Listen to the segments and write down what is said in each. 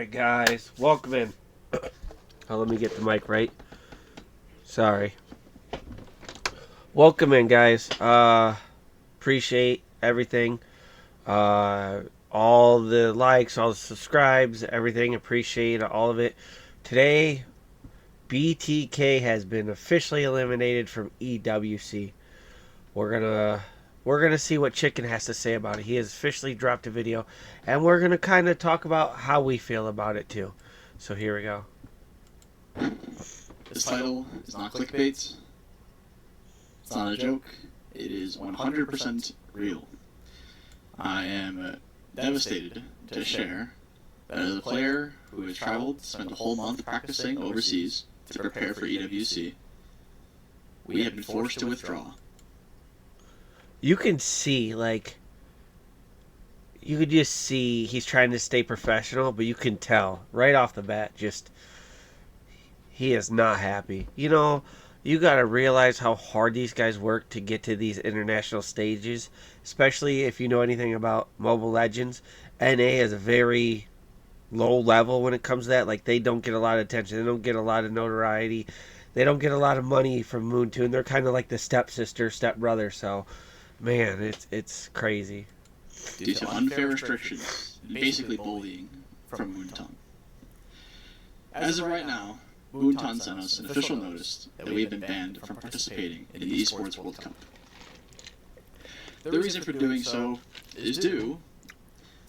Alright guys, welcome in. Oh, let me get the mic right. Sorry. Welcome in guys. Appreciate everything. All the likes, all the subscribes, everything. Appreciate all of it. Today, BTK has been officially eliminated from EWC. We're gonna see what Chicken has to say about it. He has officially dropped a video, and we're gonna kind of talk about how we feel about it too. So here we go. This title is not clickbait. It's not a joke. It is 100% real. I am devastated to share that as a player who has traveled, spent a whole month practicing overseas to prepare for EWC, we have been forced to withdraw. You can see, like, you could just see he's trying to stay professional, but you can tell right off the bat, just he is not happy. You know, you got to realize how hard these guys work to get to these international stages, especially if you know anything about Mobile Legends. NA is a very low level when it comes to that. Like, they don't get a lot of attention. They don't get a lot of notoriety. They don't get a lot of money from Moontoon. They're kind of like the stepsister, stepbrother, so man, it's crazy. Due to unfair restrictions and basically bullying from Moonton. As of right now, Moonton sent us an official notice that we have been banned from participating in the Esports World Cup. The reason for doing so is due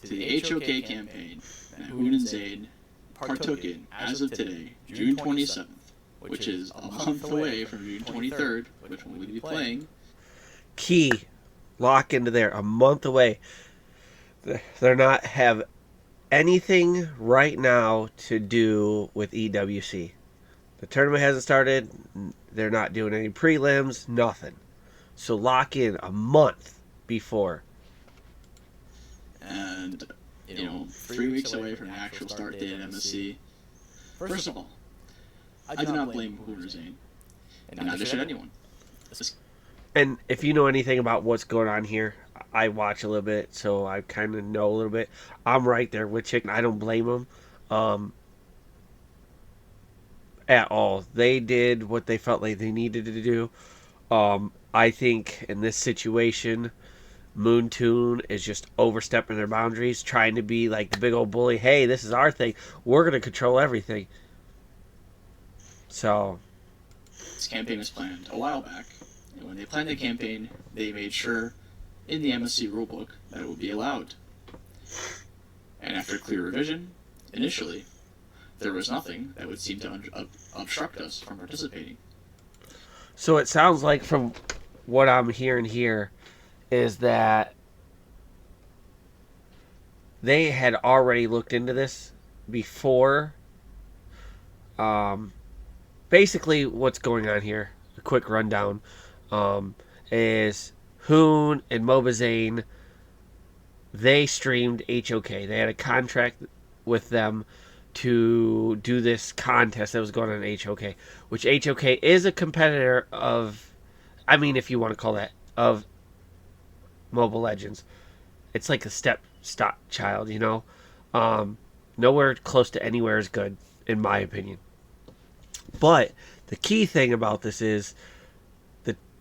to the HOK campaign that Hoon and Zaid partook in as of today, June 27th, which is a month away from June 23rd, which we will be playing. Key. Lock into there. A month away. They're not have anything right now to do with EWC. The tournament hasn't started. They're not doing any prelims. Nothing. So lock in a month before. And, 3 weeks away from the actual start date at MSC. First of all, I do not blame Hoon or Zayn. And neither should anyone. And if you know anything about what's going on here, I watch a little bit, so I kind of know a little bit. I'm right there with Chicken. I don't blame them at all. They did what they felt like they needed to do. I think in this situation, Moontoon is just overstepping their boundaries, trying to be like the big old bully. Hey, this is our thing. We're going to control everything. So this campaign was planned a while back. And when they planned the campaign, they made sure in the MSC rulebook that it would be allowed. And after clear revision, initially, there was nothing that would seem to obstruct us from participating. So it sounds like from what I'm hearing here is that they had already looked into this before. Basically, what's going on here, a quick rundown, is Hoon and Mobazane, they streamed HOK. They had a contract with them to do this contest that was going on in HOK, which HOK is a competitor of, if you want to call that, of Mobile Legends. It's like a stepchild, nowhere close to anywhere is good, in my opinion. But the key thing about this is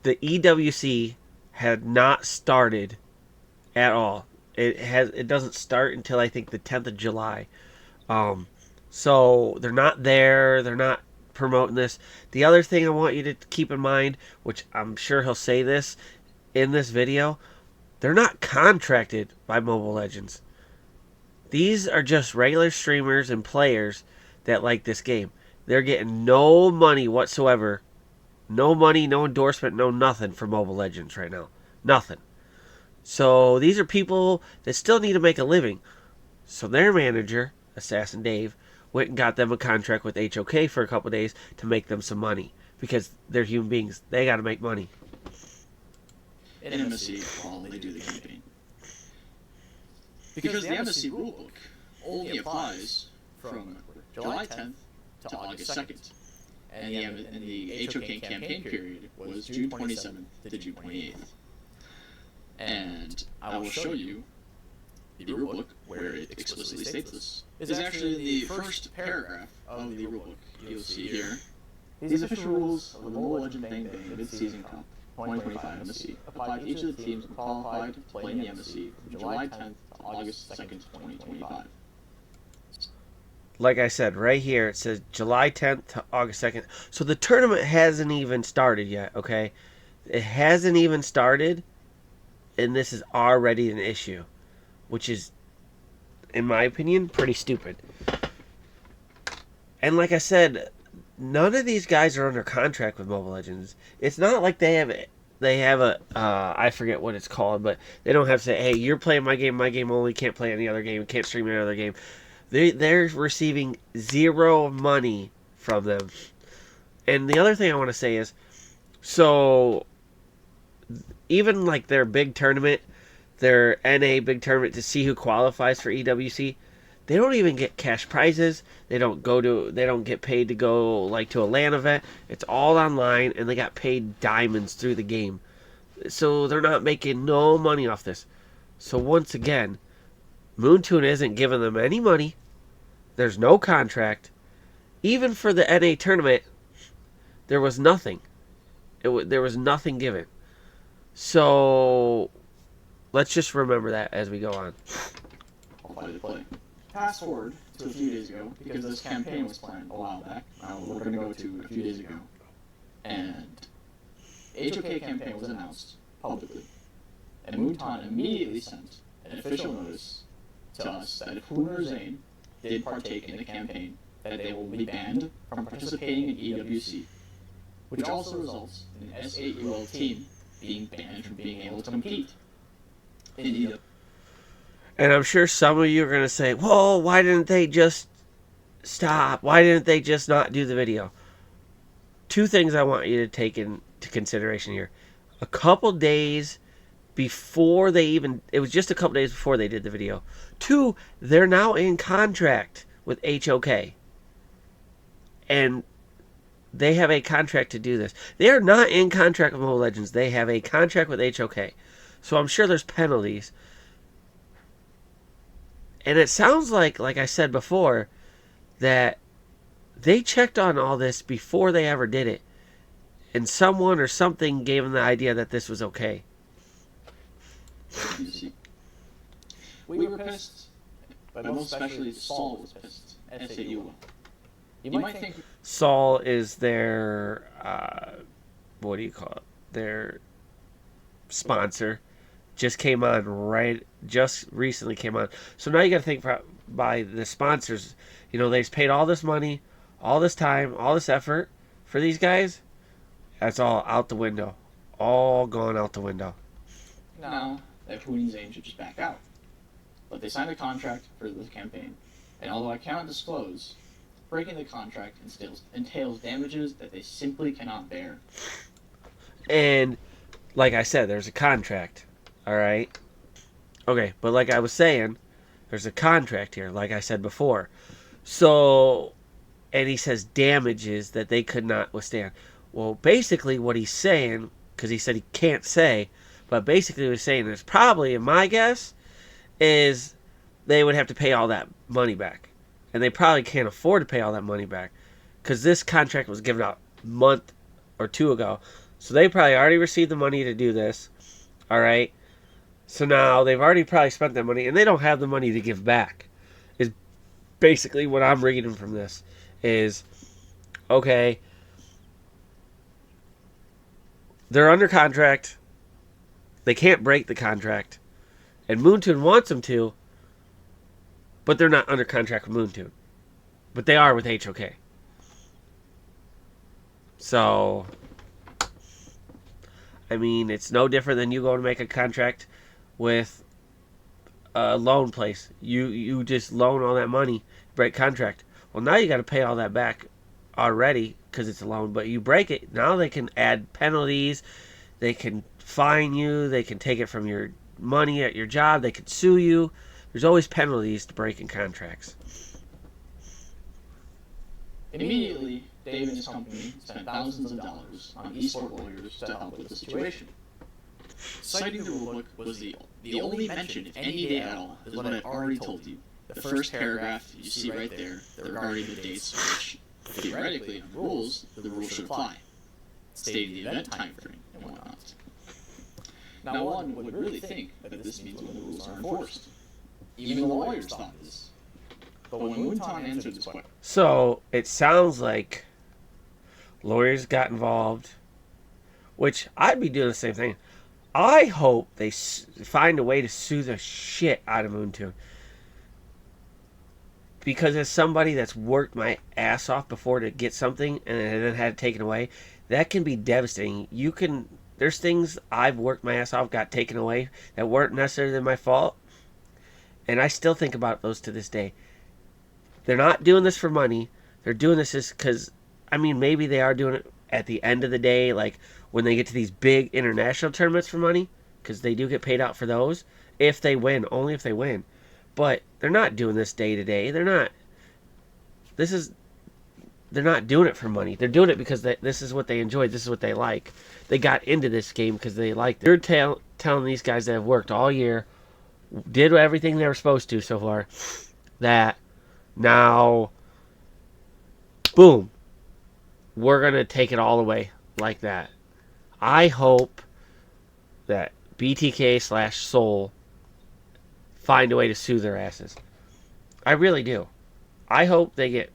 the EWC had not started at all. It doesn't start until I think the 10th of July. So they're not there. They're not promoting this. The other thing I want you to keep in mind, which I'm sure he'll say this in this video, they're not contracted by Mobile Legends. These are just regular streamers and players that like this game. They're getting no money whatsoever. No money, no endorsement, no nothing for Mobile Legends right now. Nothing. So these are people that still need to make a living. So their manager, Assassin Dave, went and got them a contract with HOK for a couple of days to make them some money. Because they're human beings. They got to make money. In MSC, while they do the campaign. Because the MSC rulebook only applies from July 10th to August 2nd. And the HOK campaign period was June 27th to June 28th. And I will show you the rulebook, where it explicitly states this, is actually the first paragraph of the rulebook. You'll see here, these official rules of the Mobile Legends Bang Bang Mid-Season Cup 2025 MSC apply to each of the teams qualified to play in the MSC from July 10th to August 2nd, 2025. Like I said, right here it says July 10th to August 2nd. So the tournament hasn't even started yet, okay? It hasn't even started, and this is already an issue, which is, in my opinion, pretty stupid. And like I said, none of these guys are under contract with Mobile Legends. It's not like they have a I forget what it's called, but they don't have to say, hey, you're playing my game only, can't play any other game, can't stream any other game. They're receiving zero money from them. And the other thing I want to say is, so even like their big tournament, their NA big tournament to see who qualifies for EWC, they don't even get cash prizes. They don't get paid to go like to a LAN event. It's all online, and they got paid diamonds through the game. So they're not making no money off this. So once again, Moontoon isn't giving them any money. There's no contract. Even for the NA tournament, there was nothing. There was nothing given. So let's just remember that as we go on. Play. Fast forward to a few days ago, because this campaign was planned a while back. We're going to go to a few days ago. And HOK campaign was announced publicly. And Moonton immediately sent an official notice to us that if Hoon or Zane did partake in the campaign, that they will be banned from participating in EWC, which also results in an S8UL team being banned from being able to compete in EWC. And I'm sure some of you are going to say, whoa, why didn't they just stop? Why didn't they just not do the video? Two things I want you to take into consideration here. A couple days before they even, it was just a couple days before they did the video. Two, they're now in contract with HOK. And they have a contract to do this. They are not in contract with Mobile Legends. They have a contract with HOK. So I'm sure there's penalties. And it sounds like I said before, that they checked on all this before they ever did it. And someone or something gave them the idea that this was okay. We were pissed, but most especially Saul was pissed. S8UL. You might think Saul is their, what do you call it? Their sponsor. Just recently came on. So now you got to think by the sponsors. You know, they've paid all this money, all this time, all this effort for these guys. That's all out the window. All gone out the window. Now that Hoon and Zane should just back out. But they signed a contract for this campaign. And although I cannot disclose, breaking the contract entails damages that they simply cannot bear. And like I said, there's a contract. Alright? Okay, but like I was saying, there's a contract here, like I said before. So, and he says damages that they could not withstand. Well, basically what he's saying, because he said he can't say, but basically what he's saying is probably, in my guess, is they would have to pay all that money back. And they probably can't afford to pay all that money back, because this contract was given out a month or two ago. So they probably already received the money to do this. Alright? So now they've already probably spent that money, and they don't have the money to give back. Is basically what I'm reading from this. Is, okay, they're under contract. They can't break the contract. And Moontoon wants them to, but they're not under contract with Moontoon. But they are with HOK. So, I mean, it's no different than you going to make a contract with a loan place. You just loan all that money, break contract. Well, now you got to pay all that back already because it's a loan, but you break it. Now they can add penalties. They can fine you. They can take it from your money at your job. They can sue you. There's always penalties to breaking contracts. Immediately, Dave and his company spent thousands of dollars on esport lawyers to help with the situation. Citing the rulebook was the only mention, if any day at all, is what I've already told you. The first paragraph you see right there regarding the dates, which theoretically on rules, the rules should apply, stating the event time frame and whatnot. Now one would really think that this means when the rules are enforced. Even the lawyers thought this. But when Moonton answered this question... So, it sounds like lawyers got involved, which I'd be doing the same thing. I hope they find a way to sue the shit out of Moonton. Because as somebody that's worked my ass off before to get something and then had it taken away, that can be devastating. There's things I've worked my ass off, got taken away, that weren't necessarily my fault. And I still think about those to this day. They're not doing this for money. They're doing this just because, maybe they are doing it at the end of the day, like when they get to these big international tournaments for money, because they do get paid out for those. If they win, only if they win. But they're not doing this day to day. They're not doing it for money. They're doing it because this is what they enjoy. This is what they like. They got into this game because they liked it. They're telling these guys that have worked all year, did everything they were supposed to so far, that now, boom, we're going to take it all away like that. I hope that BTK/Soul find a way to sue their asses. I really do. I hope they get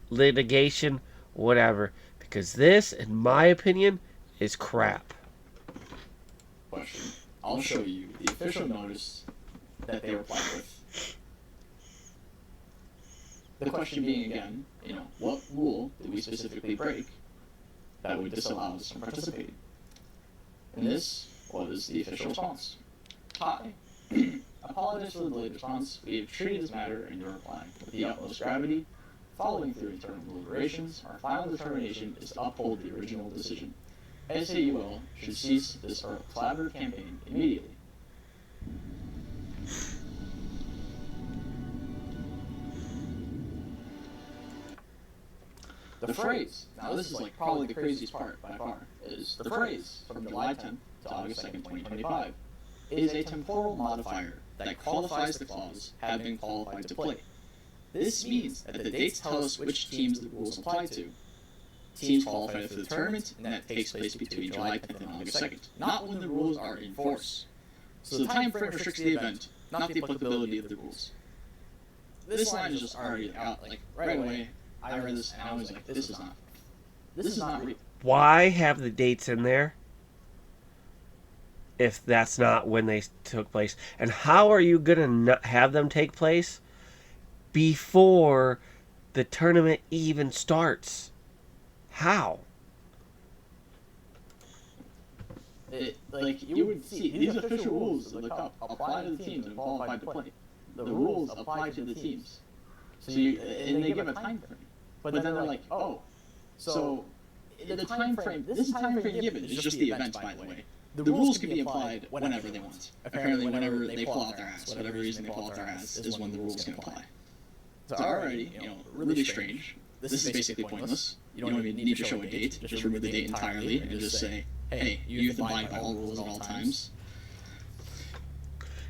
litigation, whatever, because this, in my opinion, is crap. Question. I'll show you the official notice that they replied with. The question being again, what rule did we specifically break that would disallow us from participating? And this was the official response. Hi. Apologize for the delayed response. We have treated this matter in your reply with the utmost gravity. Following through internal deliberations, our final determination is to uphold the original decision. S8UL should cease this collaborative campaign immediately. The phrase, now this is probably the craziest part by far, is the phrase from July 10th to August 2nd, 2025 is a temporal modifier that qualifies the clause having qualified to play. This means that the dates tell us which teams the rules apply to. Teams qualified for the tournament, and that takes place between July 10th and August 2nd, not when the rules are in force. So the time frame restricts the event, not the applicability of the rules. This line is just already out, right away. I read this and I was like, this is not real. Why have the dates in there if that's not when they took place? And how are you going to have them take place before the tournament even starts? How? You would see, these official rules of the Cup apply to the teams and qualified to play. The rules apply to the teams. And they give a time frame. But then they're like, so the time frame, this time frame given is just the event, by the way. The rules can be applied whenever they want. Apparently, whenever they pull out their ass, whatever reason they pull out their ass is when the rules can apply. It's already, really strange. This is basically pointless. You don't even need to show a date. Just remove the date entirely and just say, hey, you have to abide by all rules at all times.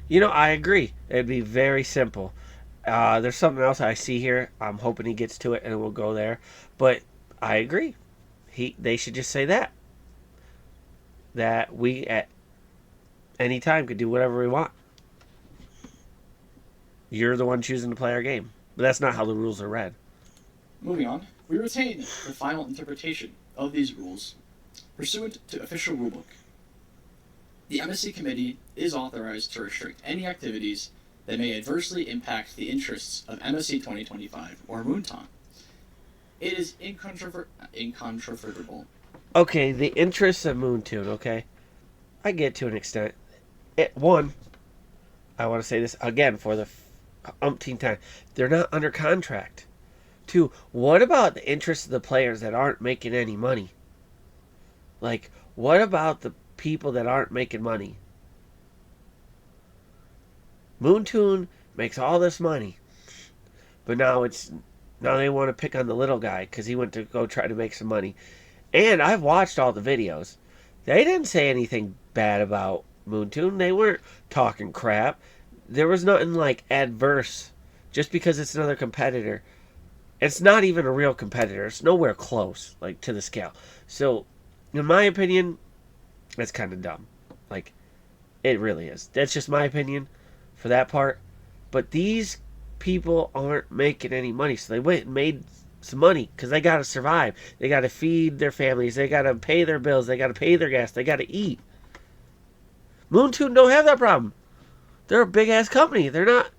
I agree. It'd be very simple. There's something else I see here. I'm hoping he gets to it and we'll go there. But I agree. They should just say that. That we at any time could do whatever we want. You're the one choosing to play our game. But that's not how the rules are read. Moving on, we retain the final interpretation of these rules pursuant to official rulebook. The MSC Committee is authorized to restrict any activities that may adversely impact the interests of MSC 2025 or Moonton. It is incontrovertible. Okay, the interests of Moonton, okay? I get to an extent. One, I want to say this again for the umpteenth time. They're not under contract. Two, what about the interests of the players that aren't making any money? What about the people that aren't making money? Moonton makes all this money, but now they want to pick on the little guy because he went to go try to make some money. And I've watched all the videos. They didn't say anything bad about Moontoon. They weren't talking crap. There was nothing like adverse just because it's another competitor. It's not even a real competitor. It's nowhere close, like, to the scale. So, in my opinion, that's kind of dumb. Like, it really is. That's just my opinion for that part. But these people aren't making any money, so they went and made some money because they got to survive. They got to feed their families. They got to pay their bills. They got to pay their gas. They got to eat. Moontoon don't have that problem. They're a big ass company. They're not.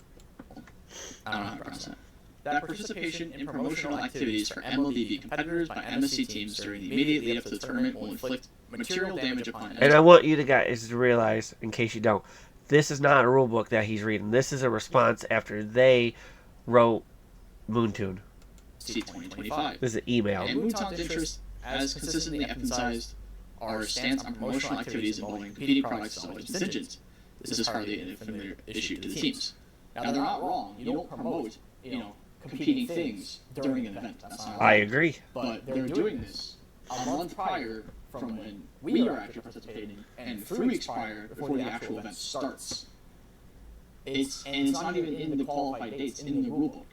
I don't know how to pronounce that. That participation in promotional activities for MLDV competitors by MSC teams during the immediate lead up to the tournament will inflict material damage upon. And I want you to guys to realize, in case you don't, this is not a rule book that he's reading. This is a response after they wrote Moontoon. See 2025. This is an email. And Moonton's interests, as consistently emphasized, our stance on promotional activities involving competing products is always contingent. This is hardly an unfamiliar issue to the teams. Now, they're not wrong. You don't promote, competing things during an event. That's not I agree. But they're doing this a month prior from when we are actually participating, and 3 weeks prior before the actual event starts. It's not even in the qualified dates in the rule book.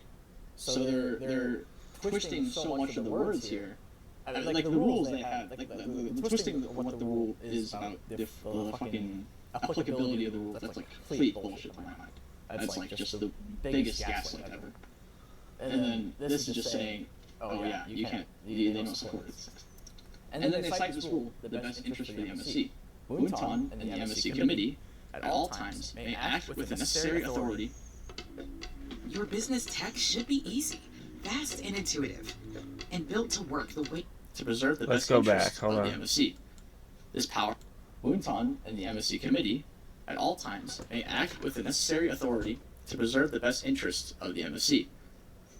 So they're twisting so much of the words here. Like the rules they have, like the twisting of what the rule is about, the fucking applicability of the rule. That's like complete bullshit in my mind. That's like just the biggest gaslight ever. And then this is just saying, oh yeah, you can't, they don't support it. And then they cite this rule, the best interest of the MSC. Moonton and the MSC committee, at all times, may act with the necessary authority. Your business tech should be easy, fast and intuitive, and built to work the way to preserve the best interests of the MSC. This power, Moonton and the MSC committee, at all times, may act with the necessary authority to preserve the best interests of the MSC.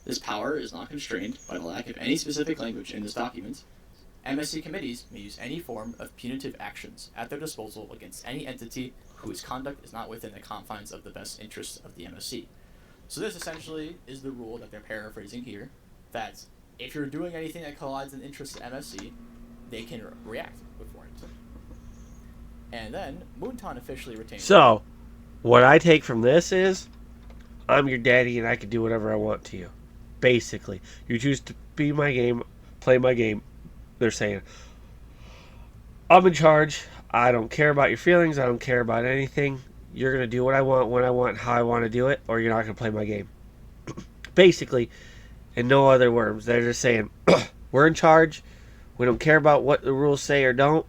This power is not constrained by the lack of any specific language in this document. MSC committees may use any form of punitive actions at their disposal against any entity whose conduct is not within the confines of the best interests of the MSC. So this essentially is the rule that they're paraphrasing here, that if you're doing anything that collides in the interests of MSC, they can react before it. And then Moonton officially retains. So, what I take from this is, I'm your daddy and I can do whatever I want to you. Basically, you choose to be my game, play my game. They're saying, I'm in charge. I don't care about your feelings. I don't care about anything. You're going to do what I want, when I want, how I want to do it, or you're not going to play my game. Basically, in no other words, they're just saying, we're in charge. We don't care about what the rules say or don't.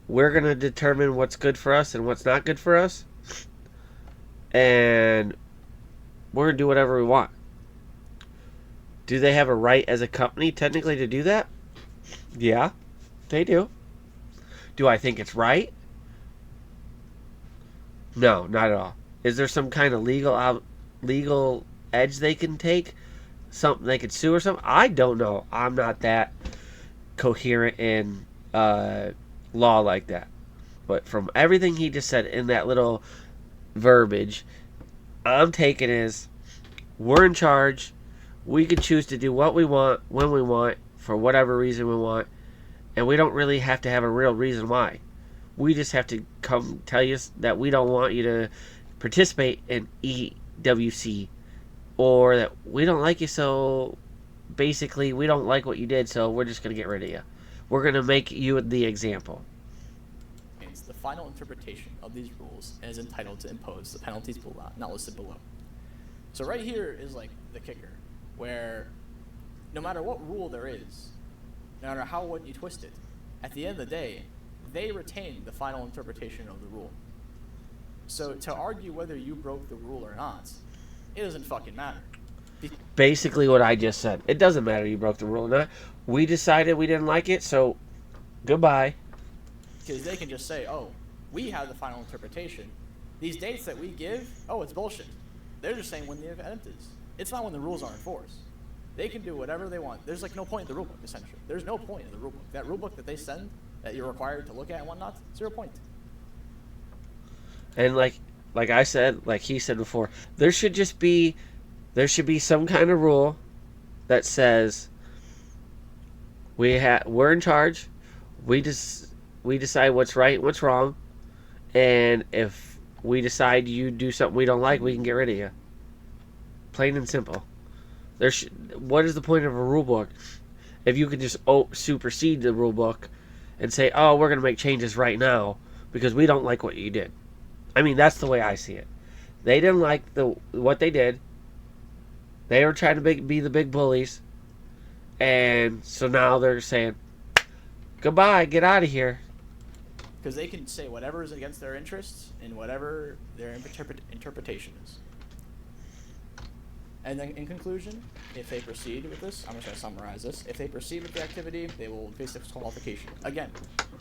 We're going to determine what's good for us and what's not good for us. And we're going to do whatever we want. Do they have a right as a company, technically, to do that? Yeah, they do. Do I think it's right? No, not at all. Is there some kind of legal edge they can take? Something they could sue or something? I don't know. I'm not that coherent in law like that. But from everything he just said in that little verbiage, I'm taking as we're in charge. We can choose to do what we want, when we want, for whatever reason we want, and we don't really have to have a real reason why. We just have to come tell you that we don't want you to participate in EWC, or that we don't like you, so basically we don't like what you did, so we're just going to get rid of you. We're going to make you the example. It's the final interpretation of these rules and is entitled to impose the penalties not listed below. So right here is like the kicker, where no matter what rule there is, no matter how what you twist it, at the end of the day, they retain the final interpretation of the rule. So to argue whether you broke the rule or not, it doesn't fucking matter. Basically what I just said. It doesn't matter you broke the rule or not. We decided we didn't like it, so goodbye. Because they can just say, oh, we have the final interpretation. These dates that we give, oh, it's bullshit. They're just saying when the event is. It's not when the rules are enforced. They can do whatever they want. There's like no point in the rulebook, essentially. There's no point in the rulebook. That rulebook that they send, that you're required to look at and whatnot, 0 point. And like I said, like he said before, there should be some kind of rule that says we're in charge. We just we decide what's right and what's wrong, and if we decide you do something we don't like, we can get rid of you. Plain and simple. What is the point of a rule book if you could just supersede the rule book and say, oh, we're going to make changes right now because we don't like what you did? I mean, that's the way I see it. They didn't like what they did. They were trying to be the big bullies. And so now they're saying, goodbye, get out of here. Because they can say whatever is against their interests and whatever their interpretation is. And then in conclusion, if they proceed with this, I'm just going to summarize this. If they proceed with the activity, they will face disqualification. Again,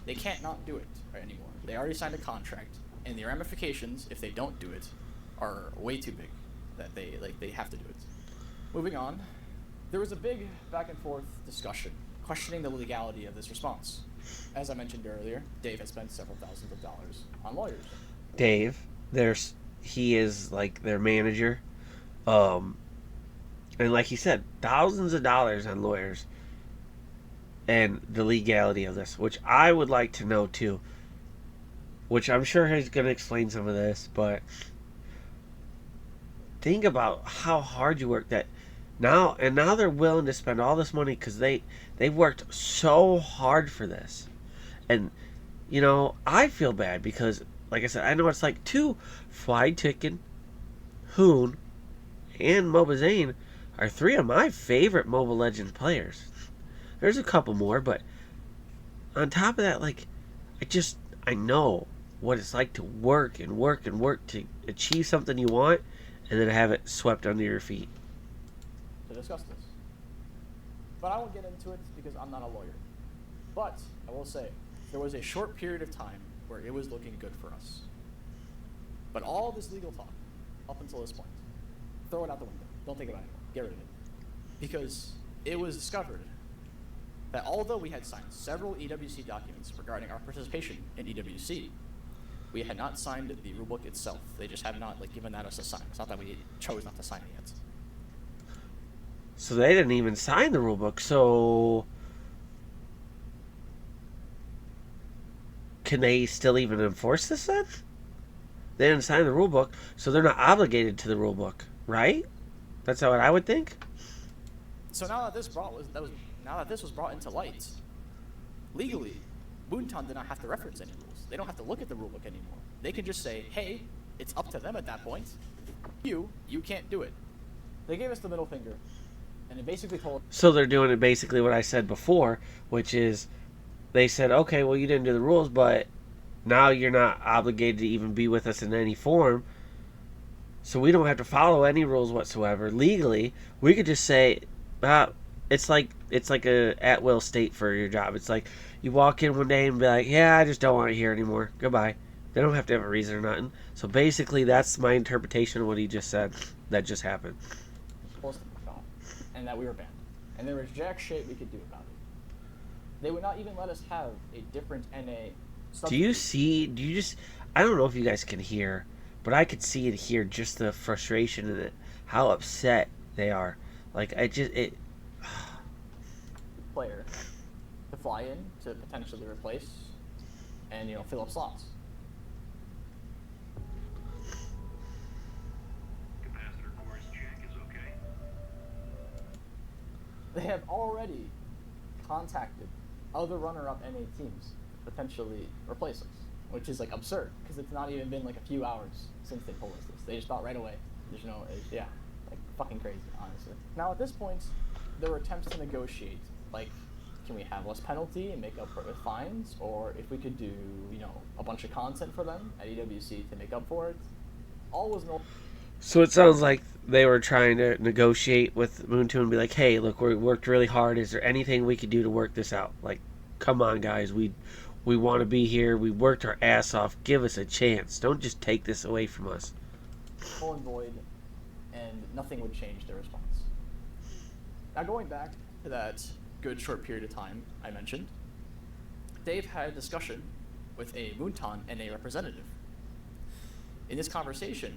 they can't not do it anymore. They already signed a contract, and the ramifications, if they don't do it, are way too big that they have to do it. Moving on, there was a big back and forth discussion questioning the legality of this response. As I mentioned earlier, Dave has spent several thousands of dollars on lawyers. Dave, he is like their manager. And like he said, thousands of dollars on lawyers and the legality of this, which I would like to know too. Which I'm sure he's going to explain some of this, but think about how hard you work that now they're willing to spend all this money because they worked so hard for this. And you know, I feel bad because like I said, I know it's like two Fried Chicken, Hoon, and Mobazane are three of my favorite Mobile Legends players. There's a couple more, but on top of that, like, I know what it's like to work and work and work to achieve something you want and then have it swept under your feet. To discuss this. But I won't get into it because I'm not a lawyer. But I will say, there was a short period of time where it was looking good for us. But all this legal talk, up until this point, throw it out the window. Don't think about it anymore. Get rid of it. Because it was discovered that although we had signed several EWC documents regarding our participation in EWC, we had not signed the rulebook itself. They just have not given that us a sign. It's not that we chose not to sign it yet. So they didn't even sign the rulebook. So can they still even enforce this then? They didn't sign the rulebook, so they're not obligated to the rulebook, right? That's what I would think. So now that this was brought into light, legally, Moonton did not have to reference any rules. They don't have to look at the rulebook anymore. They can just say, hey, it's up to them at that point. You can't do it. They gave us the middle finger, and it basically told. So they're doing it basically what I said before, which is they said, okay, well, you didn't do the rules, but now you're not obligated to even be with us in any form. So we don't have to follow any rules whatsoever. Legally, we could just say, it's like a at-will state for your job. It's like you walk in one day and be like, yeah, I just don't want it here anymore. Goodbye. They don't have to have a reason or nothing. So basically, that's my interpretation of what he just said. That just happened. Supposed to be gone, and that we were banned. And there was jack shit we could do about it. They would not even let us have a different NA substitute. I don't know if you guys can hear, but I could see and hear just the frustration in it, how upset they are. Player to fly in to potentially replace and fill up slots. Capacitor course check is okay. They have already contacted other runner-up NA teams to potentially replace us, which is absurd because it's not even been a few hours since they told us this. They just thought right away. There's fucking crazy, honestly. Now at this point, there were attempts to negotiate, can we have less penalty and make up for it with fines, or if we could do, a bunch of content for them at EWC to make up for it. All was no. So it sounds like they were trying to negotiate with Moontoon and be like, hey, look, we worked really hard. Is there anything we could do to work this out? Come on, guys. We want to be here. We worked our ass off. Give us a chance. Don't just take this away from us. Full and void, and nothing would change their response. Now going back to that good short period of time I mentioned, Dave had a discussion with a Moonton NA representative. In this conversation,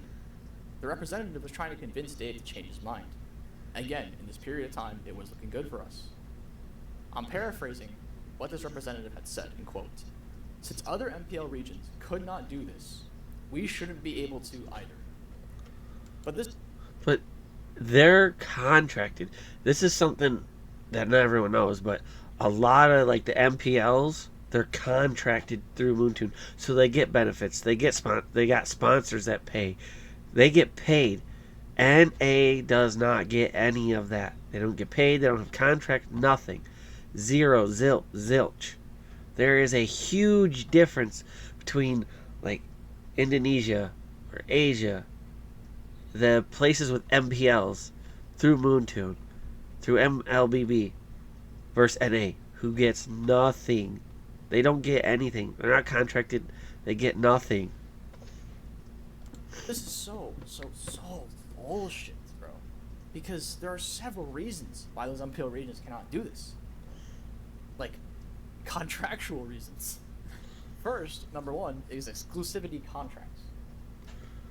the representative was trying to convince Dave to change his mind. Again, in this period of time, it was looking good for us. I'm paraphrasing what this representative had said, in quote, Since other MPL regions could not do this, we shouldn't be able to either. But they're contracted. This is something that not everyone knows, but a lot of like the MPLs, they're contracted through Moontoon, so they get benefits. They got sponsors that pay. They get paid. NA does not get any of that. They don't get paid. They don't have contract. Nothing. Zero. Zilch. There is a huge difference between like Indonesia or Asia, the places with MPLs through Moontoon, through MLBB versus NA, who gets nothing. They don't get anything. They're not contracted. They get nothing. This is so bullshit, bro. Because there are several reasons why those MPL regions cannot do this. Like, contractual reasons. First, number one, is exclusivity contracts.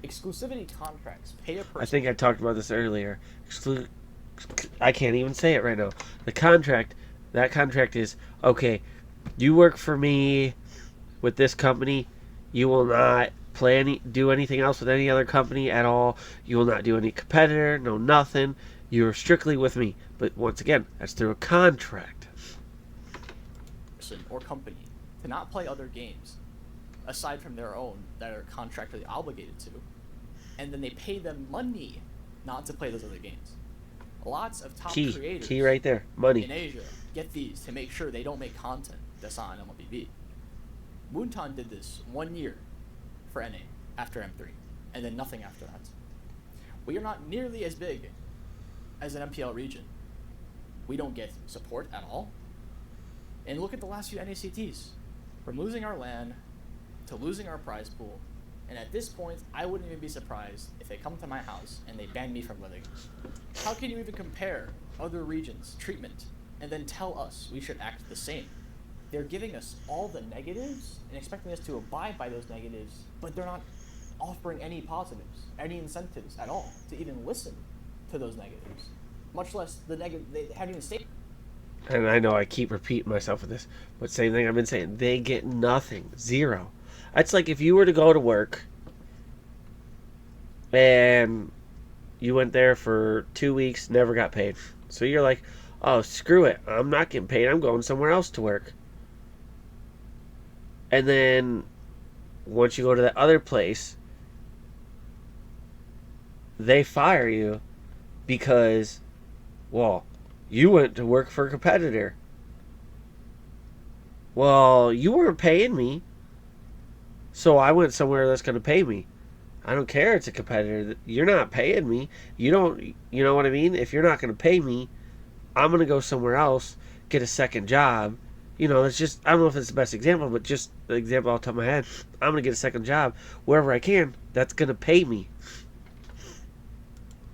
Exclusivity contracts pay a person... I think I talked about this earlier. I can't even say it right now. That contract is, okay, you work for me with this company, you will not do anything else with any other company at all. You will not do any competitor, no nothing. You're strictly with me. But once again, that's through a contract. Person or company to not play other games aside from their own that are contractually obligated to, and then they pay them money not to play those other games. Lots of top creators key right there, money in Asia get these to make sure they don't make content that's not on MLBB. Moonton did this 1 year for NA after M3, and then nothing after that. We are not nearly as big as an MPL region. We don't get support at all. And look at the last few NACTs. From losing our LAN to losing our prize pool, and at this point, I wouldn't even be surprised if they come to my house and they ban me from living. How can you even compare other regions' treatment and then tell us we should act the same? They're giving us all the negatives and expecting us to abide by those negatives, but they're not offering any positives, any incentives at all to even listen to those negatives, much less the negative. They haven't even stated. And I know I keep repeating myself with this, but same thing I've been saying. They get nothing. Zero. That's like if you were to go to work and you went there for 2 weeks, never got paid. So you're like, oh, screw it. I'm not getting paid. I'm going somewhere else to work. And then once you go to that other place, they fire you because, well, you went to work for a competitor. Well, you weren't paying me, so I went somewhere that's going to pay me. I don't care it's a competitor. You're not paying me. You know what I mean? If you're not going to pay me, I'm going to go somewhere else, get a second job. You know, it's just, I don't know if it's the best example, but just the example off the top of my head. I'm going to get a second job wherever I can that's going to pay me.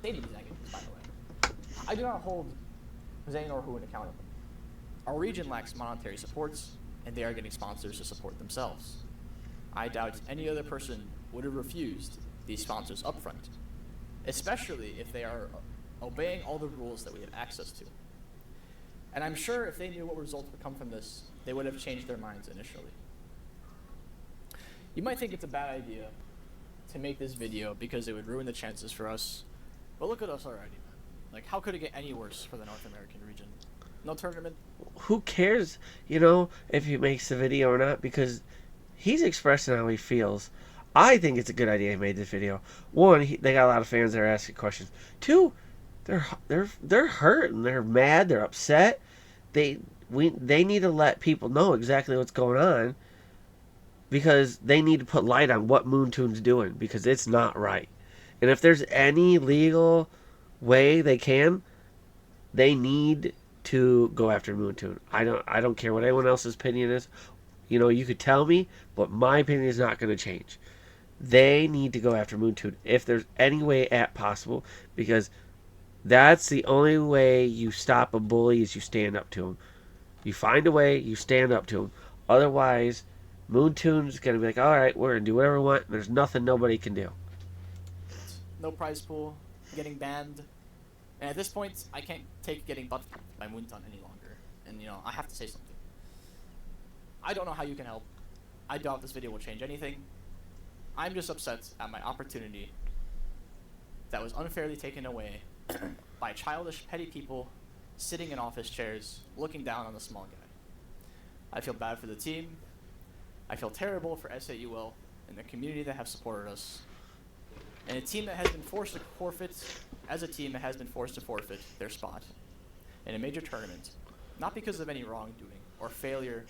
They need negatives, by the way. I do not hold Zane or Huan accountable. Our region lacks monetary supports, and they are getting sponsors to support themselves. I doubt any other person would have refused these sponsors upfront, especially if they are obeying all the rules that we have access to. And I'm sure if they knew what results would come from this, they would have changed their minds initially. You might think it's a bad idea to make this video because it would ruin the chances for us, but look at us already, man. Like, how could it get any worse for the North American region? No tournament? Who cares, if he makes the video or not, because he's expressing how he feels. I think it's a good idea he made this video. One, they got a lot of fans that are asking questions. Two, they're hurt and they're mad, they're upset. They need to let people know exactly what's going on, because they need to put light on what Moontoon's doing, because it's not right. And if there's any legal way they can, they need to go after Moontoon. I don't care what anyone else's opinion is. You could tell me, but my opinion is not going to change. They need to go after Moontoon if there's any way at possible, because that's the only way you stop a bully is you stand up to him. You find a way, you stand up to him. Otherwise, Moontoon's going to be like, all right, we're going to do whatever we want. There's nothing nobody can do. No prize pool, getting banned. And at this point, I can't take getting butt by Moonton any longer. And, I have to say something. I don't know how you can help. I doubt this video will change anything. I'm just upset at my opportunity that was unfairly taken away by childish, petty people sitting in office chairs looking down on the small guy. I feel bad for the team. I feel terrible for S8UL and the community that have supported us. And a team that has been forced to forfeit, as a team that has been forced to forfeit their spot in a major tournament, not because of any wrongdoing or failure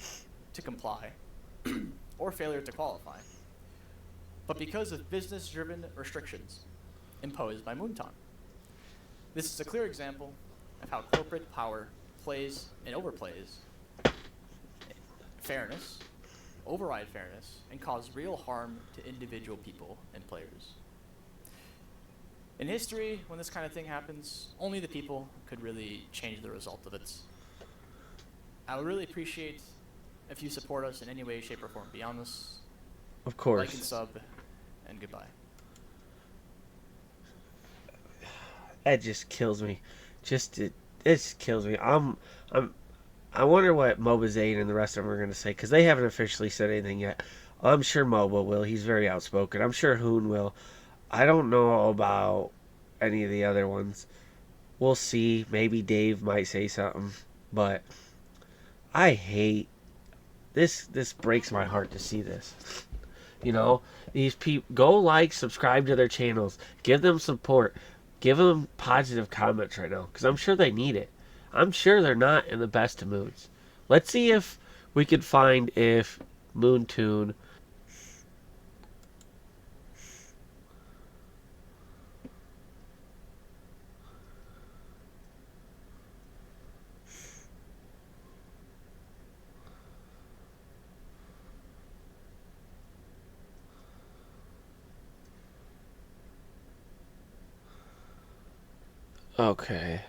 to comply or failure to qualify, but because of business-driven restrictions imposed by Moonton. This is a clear example of how corporate power plays and overplays fairness, override fairness, and cause real harm to individual people and players. In history, when this kind of thing happens, only the people could really change the result of it. I would really appreciate if you support us in any way, shape, or form beyond this. Of course. Like and sub, and goodbye. That just kills me. It just kills me. I wonder what Moba Zane and the rest of them are going to say, because they haven't officially said anything yet. I'm sure Moba will. He's very outspoken. I'm sure Hoon will. I don't know about any of the other ones. We'll see. Maybe Dave might say something. But I hate this. This breaks my heart to see this. You know, these people, go like, subscribe to their channels. Give them support. Give them positive comments right now, because I'm sure they need it. I'm sure they're not in the best of moods. Let's see if we can find if Moontoon Okay.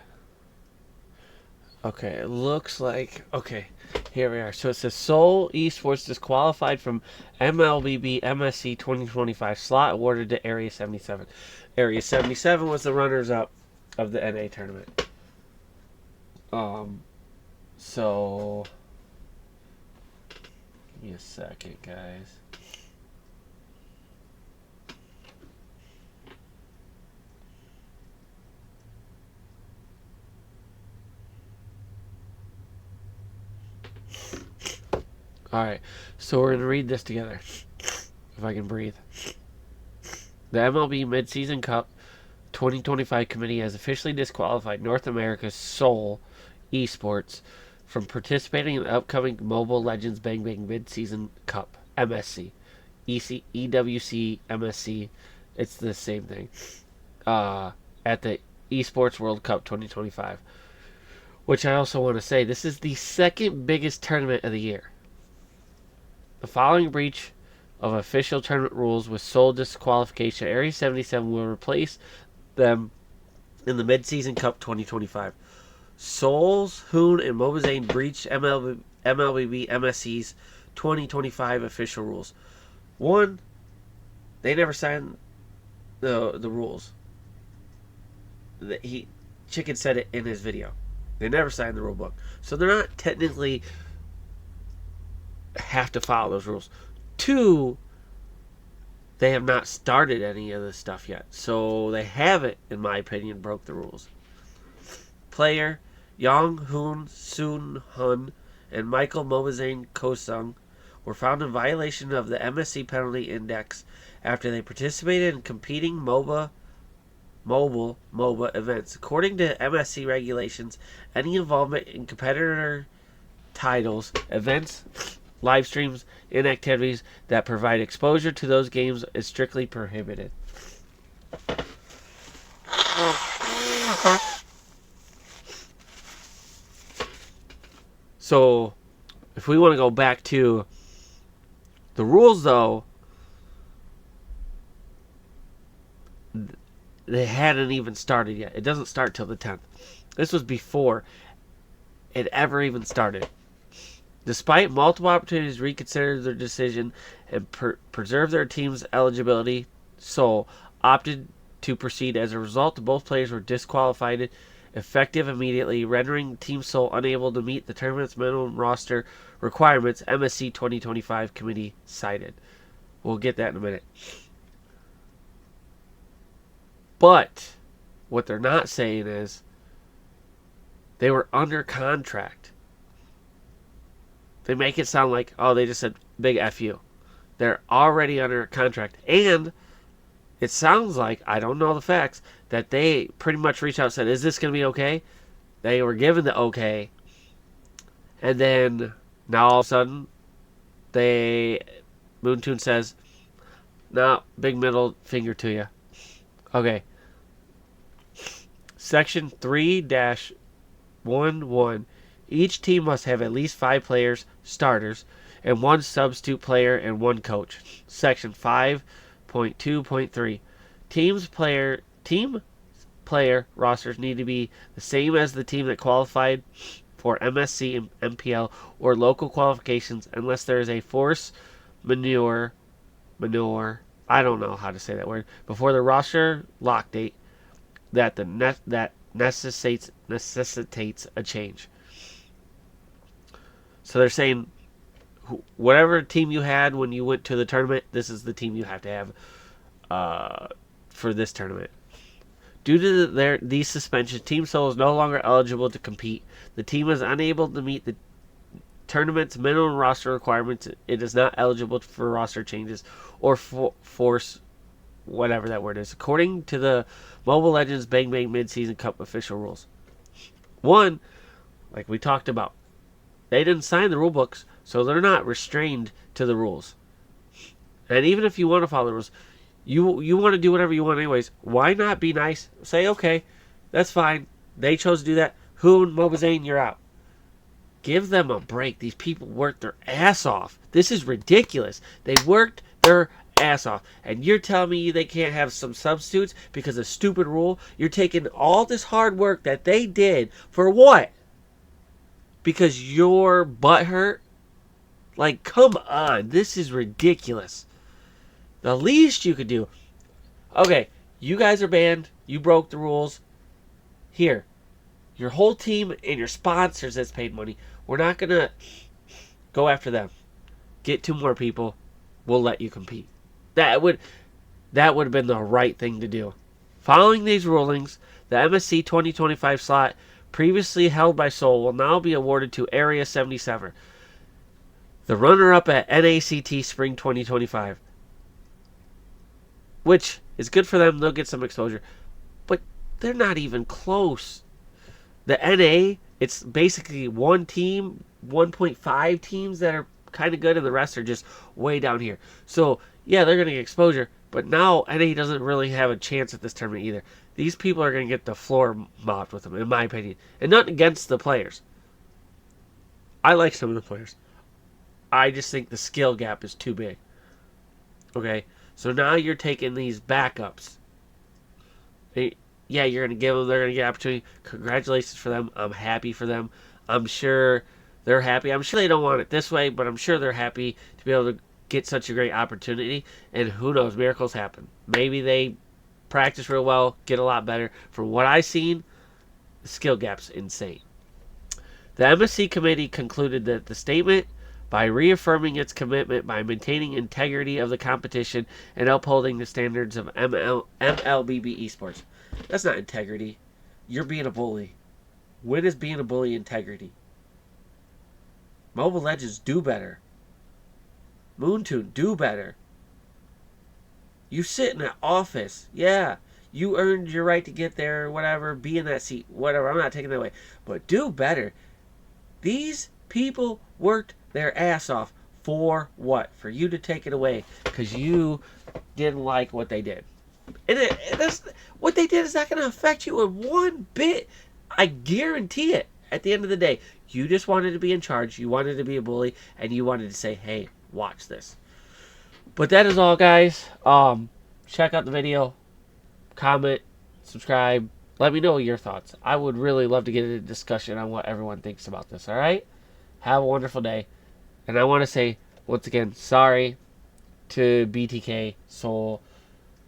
Okay, it looks like... Okay, here we are. So it says Seoul Esports disqualified from MLBB MSC 2025. Slot awarded to Area 77. Area 77 was the runners-up of the NA tournament. So... Give me a second, guys. Alright, so we're going to read this together, if I can breathe. The MLB Midseason Cup 2025 committee has officially disqualified North America's Seoul Esports from participating in the upcoming Mobile Legends Bang Bang Midseason Cup, MSC. EWC, MSC, it's the same thing, at the Esports World Cup 2025. Which I also want to say, this is the second biggest tournament of the year. The following breach of official tournament rules with Seoul disqualification, Area 77 will replace them in the Mid-Season Cup 2025. Seoul's Hoon and Mobazane breached MLBB MSC's 2025 official rules. One, they never signed the rules. Chicken said it in his video. They never signed the rule book. So they're not technically have to follow those rules. Two, they have not started any of this stuff yet. So they haven't, in my opinion, broke the rules. Player Yang Hoon Soon Hun and Michael Mobazane Kosung were found in violation of the MSC penalty index after they participated in competing mobile MOBA events. According to MSC regulations, any involvement in competitor titles, events, live streams, and activities that provide exposure to those games is strictly prohibited. So, if we want to go back to the rules, though, they hadn't even started yet. It doesn't start till the 10th. This was before it ever even started. Despite multiple opportunities to reconsider their decision and preserve their team's eligibility, Seoul opted to proceed. As a result, both players were disqualified effective immediately, rendering Team Seoul unable to meet the tournament's minimum roster requirements, MSC 2025 committee cited. We'll get that in a minute. But what they're not saying is they were under contract. They make it sound like, oh, they just said big F you. They're already under contract. And it sounds like, I don't know the facts, that they pretty much reached out and said, is this going to be okay? They were given the okay. And then now all of a sudden, Moontoon says, no, big middle finger to you. Okay. Section 3-11. Each team must have at least 5 players, starters, and 1 substitute player and 1 coach. Section 5.2.3. Team player rosters need to be the same as the team that qualified for MSC and MPL or local qualifications unless there is a force majeure, I don't know how to say that word, before the roster lock date that necessitates a change. So they're saying whatever team you had when you went to the tournament, this is the team you have to have for this tournament. Due to these suspensions, Team Seoul is no longer eligible to compete. The team is unable to meet the tournament's minimum roster requirements. It is not eligible for roster changes or force whatever that word is, according to the Mobile Legends Bang Bang Mid-Season Cup official rules. 1, like we talked about, they didn't sign the rule books, so they're not restrained to the rules. And even if you want to follow the rules, you want to do whatever you want anyways. Why not be nice? Say, okay, that's fine. They chose to do that. Hoon, Mobazane, you're out. Give them a break. These people worked their ass off. This is ridiculous. They worked their ass off. And you're telling me they can't have some substitutes because of stupid rule? You're taking all this hard work that they did for what? Because your butt hurt? Like, come on. This is ridiculous. The least you could do. Okay, you guys are banned. You broke the rules. Here, your whole team and your sponsors that's paid money. We're not going to go after them. Get 2 more people. We'll let you compete. That would have been the right thing to do. Following these rulings, the MSC 2025 slot previously held by Seoul will now be awarded to Area 77, the runner-up at NACT Spring 2025. Which is good for them. They'll get some exposure. But they're not even close. The NA, it's basically one team, 1.5 teams that are kind of good, and the rest are just way down here. So, yeah, they're going to get exposure. But now NA doesn't really have a chance at this tournament either. These people are going to get the floor mopped with them, in my opinion. And not against the players. I like some of the players. I just think the skill gap is too big. Okay? So now you're taking these backups. Yeah, you're going to give them, they're going to get opportunity. Congratulations for them. I'm happy for them. I'm sure they're happy. I'm sure they don't want it this way, but I'm sure they're happy to be able to get such a great opportunity. And who knows, miracles happen. Maybe they practice real well, get a lot better. From what I've seen, the skill gap's insane. The MSC committee concluded that the statement, by reaffirming its commitment by maintaining integrity of the competition and upholding the standards of MLBB esports. That's not integrity. You're being a bully. When is being a bully integrity? Mobile Legends, do better. Moontoon, do better. You sit in an office. Yeah, you earned your right to get there, whatever, be in that seat, whatever. I'm not taking that away. But do better. These people worked their ass off for what? For you to take it away because you didn't like what they did. And that's, what they did is not going to affect you in one bit. I guarantee it. At the end of the day, you just wanted to be in charge. You wanted to be a bully, and you wanted to say, hey, watch this. But that is all, guys. Check out the video. Comment. Subscribe. Let me know your thoughts. I would really love to get a discussion on what everyone thinks about this, all right? Have a wonderful day. And I want to say, once again, sorry to BTK, Seoul.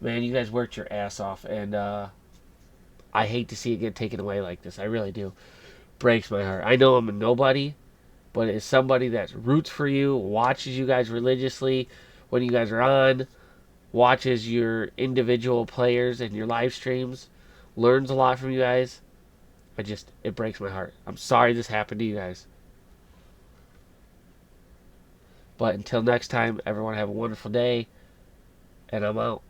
Man, you guys worked your ass off. And I hate to see it get taken away like this. I really do. Breaks my heart. I know I'm a nobody, but as somebody that roots for you, watches you guys religiously when you guys are on, watches your individual players and your live streams, learns a lot from you guys, it breaks my heart. I'm sorry this happened to you guys. But until next time, everyone have a wonderful day, and I'm out.